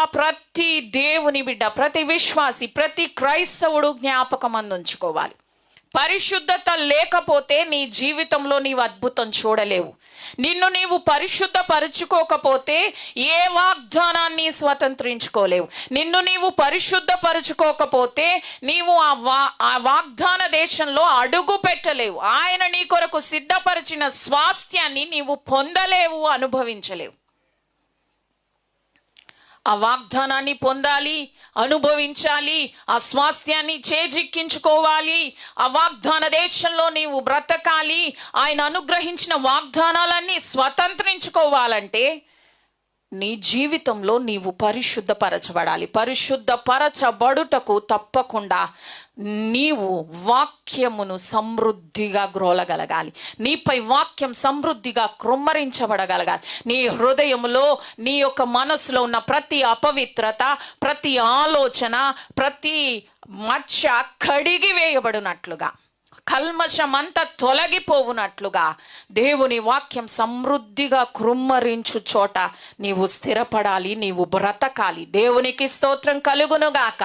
ప్రతి దేవుని బిడ్డ, ప్రతి విశ్వాసి, ప్రతి క్రైస్తవుడు జ్ఞాపకం అందించుకోవాలి. పరిశుద్ధత లేకపోతే నీ జీవితంలో నీవు అద్భుతం చూడలేవు. నిన్ను నీవు పరిశుద్ధపరుచుకోకపోతే ఏ వాగ్దానాన్ని స్వతంత్రించుకోలేవు. నిన్ను నీవు పరిశుద్ధపరుచుకోకపోతే నీవు ఆ వాగ్దాన దేశంలో అడుగు పెట్టలేవు. ఆయన నీ కొరకు సిద్ధపరిచిన స్వాస్థ్యాన్ని నీవు పొందలేవు, అనుభవించలేవు. ఆ వాగ్దానాన్ని పొందాలి, అనుభవించాలి, ఆ స్వాస్థ్యాన్ని చేజిక్కించుకోవాలి. ఆ వాగ్దాన దేశంలో నీవు బ్రతకాలి. ఆయన అనుగ్రహించిన వాగ్దానాలన్నీ స్వతంత్రించుకోవాలంటే నీ జీవితంలో నీవు పరిశుద్ధపరచబడాలి. పరిశుద్ధపరచబడుటకు తప్పకుండా నీవు వాక్యమును సమృద్ధిగా గ్రోలగలగాలి. నీపై వాక్యం సమృద్ధిగా కృమ్మరించబడగలగాలి. నీ హృదయంలో, నీ యొక్క మనసులో ఉన్న ప్రతి అపవిత్రత, ప్రతి ఆలోచన, ప్రతి మచ్చ కడిగి వేయబడినట్లుగా, కల్మషమంతా తొలగిపోవునట్లుగా దేవుని వాక్యం సమృద్ధిగా కృమ్మరించు చోట నీవు స్థిరపడాలి, నీవు బ్రతకాలి. దేవునికి స్తోత్రం కలుగునుగాక.